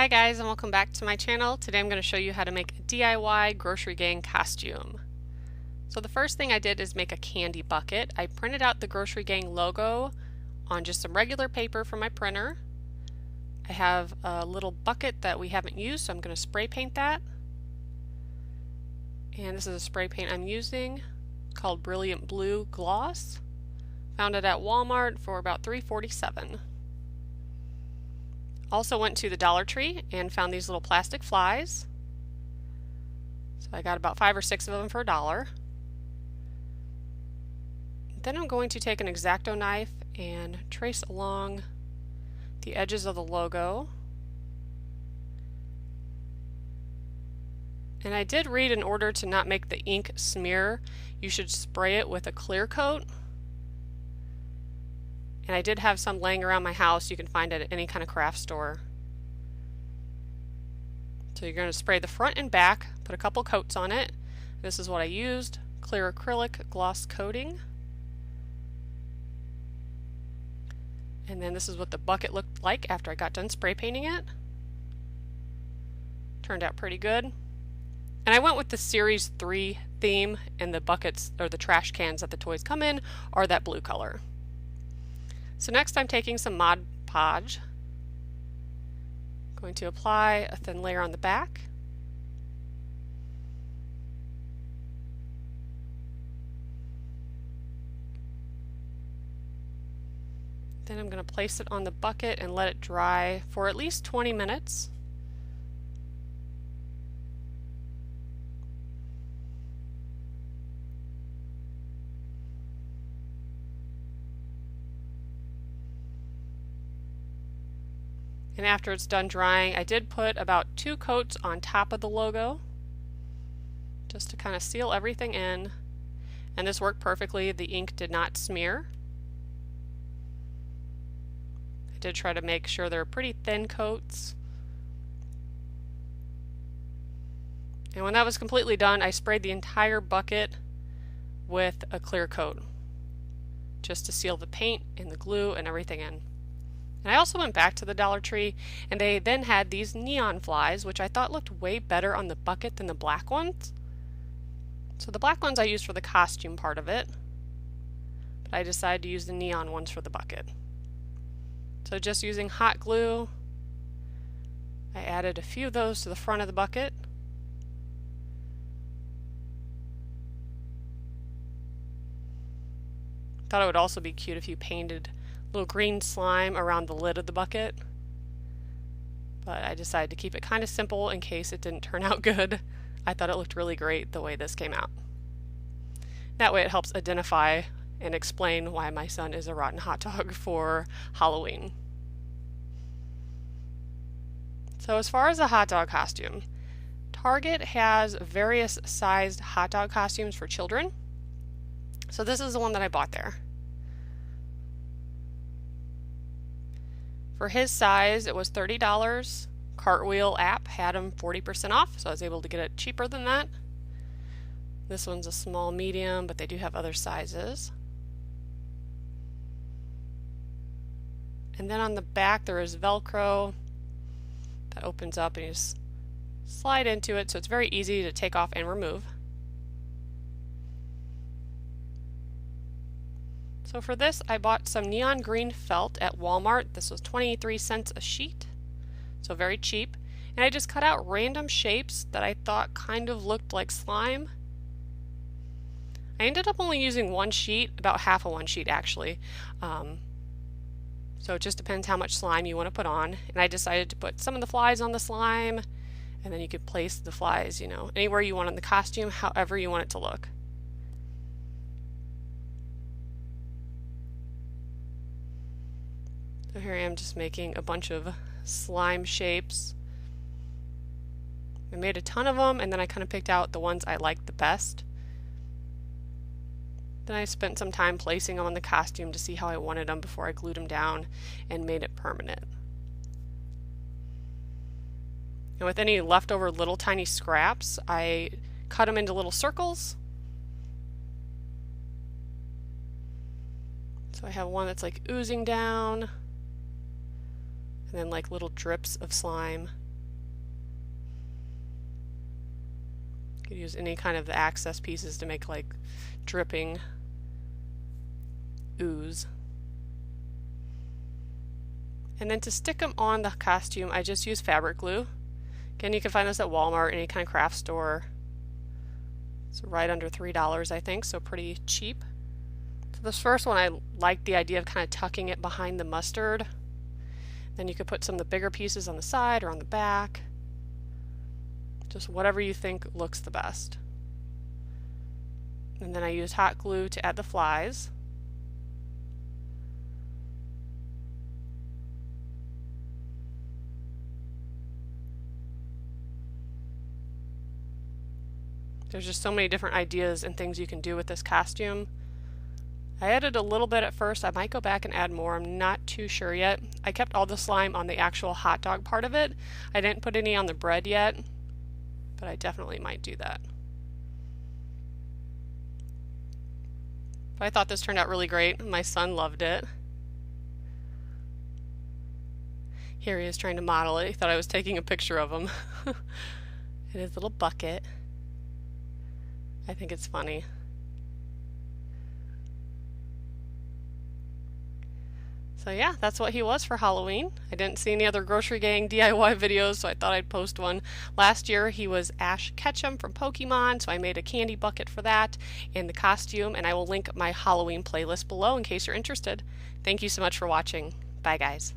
Hi guys, and welcome back to my channel. Today I'm going to show you how to make a DIY Grossery Gang costume. So the first thing I did is make a candy bucket. I printed out the Grossery Gang logo on just some regular paper from my printer. I have a little bucket that we haven't used, so I'm going to spray paint that. And this is a spray paint I'm using called Brilliant Blue Gloss. Found it at Walmart for about $3.47. Also went to the Dollar Tree and found these little plastic flies. So I got about 5 or 6 of them for $1. Then I'm going to take an X-Acto knife and trace along the edges of the logo. And I did read, in order to not make the ink smear, you should spray it with a clear coat. And I did have some laying around my house. You can find it at any kind of craft store. So you're going to spray the front and back, put a couple coats on it. This is what I used, clear acrylic gloss coating. And then this is what the bucket looked like after I got done spray painting it. Turned out pretty good. And I went with the Series 3 theme, and the buckets, or the trash cans that the toys come in, are that blue color. So next I'm taking some Mod Podge. Going to apply a thin layer on the back. Then I'm going to place it on the bucket and let it dry for at least 20 minutes. And after it's done drying, I did put about 2 coats on top of the logo just to kind of seal everything in. And this worked perfectly. The ink did not smear. I did try to make sure they're pretty thin coats. And when that was completely done, I sprayed the entire bucket with a clear coat just to seal the paint and the glue and everything in. And I also went back to the Dollar Tree, and they then had these neon flies, which I thought looked way better on the bucket than the black ones. So the black ones I used for the costume part of it, but I decided to use the neon ones for the bucket. So just using hot glue, I added a few of those to the front of the bucket. Thought it would also be cute if you painted little green slime around the lid of the bucket, but I decided to keep it kind of simple in case it didn't turn out good. I thought it looked really great the way this came out. That way it helps identify and explain why my son is a rotten hot dog for Halloween. So as far as a hot dog costume, Target has various sized hot dog costumes for children. So this is the one that I bought there. For his size, it was $30. Cartwheel app had him 40% off, so I was able to get it cheaper than that. This one's a small medium, but they do have other sizes. And then on the back there is Velcro that opens up and you just slide into it, so it's very easy to take off and remove. So for this, I bought some neon green felt at Walmart. This was 23 cents a sheet, so very cheap. And I just cut out random shapes that I thought kind of looked like slime. I ended up only using one sheet, about half of one sheet actually. So it just depends how much slime you want to put on. And I decided to put some of the flies on the slime, and then you could place the flies, you know, anywhere you want in the costume, however you want it to look. So here I am just making a bunch of slime shapes. I made a ton of them, and then I kind of picked out the ones I liked the best. Then I spent some time placing them on the costume to see how I wanted them before I glued them down and made it permanent. And with any leftover little tiny scraps, I cut them into little circles. So I have one that's like oozing down, and then like little drips of slime. could use any kind of the access pieces to make like dripping ooze. And then to stick them on the costume, I just use fabric glue. Again, you can find this at Walmart, any kind of craft store. It's right under $3, I think, so pretty cheap. So this first one, I like the idea of kind of tucking it behind the mustard. Then you could put some of the bigger pieces on the side or on the back. Just whatever you think looks the best. And then I use hot glue to add the flies. There's just so many different ideas and things you can do with this costume. I added a little bit at first. I might go back and add more. I'm not too sure yet. I kept all the slime on the actual hot dog part of it. I didn't put any on the bread yet, but I definitely might do that. But I thought this turned out really great. My son loved it. Here he is trying to model it. He thought I was taking a picture of him. In his little bucket. I think it's funny. So yeah, that's what he was for Halloween. I didn't see any other Grossery Gang DIY videos, so I thought I'd post one. Last year he was Ash Ketchum from Pokemon, so I made a candy bucket for that and the costume, and I will link my Halloween playlist below in case you're interested. Thank you so much for watching. Bye guys.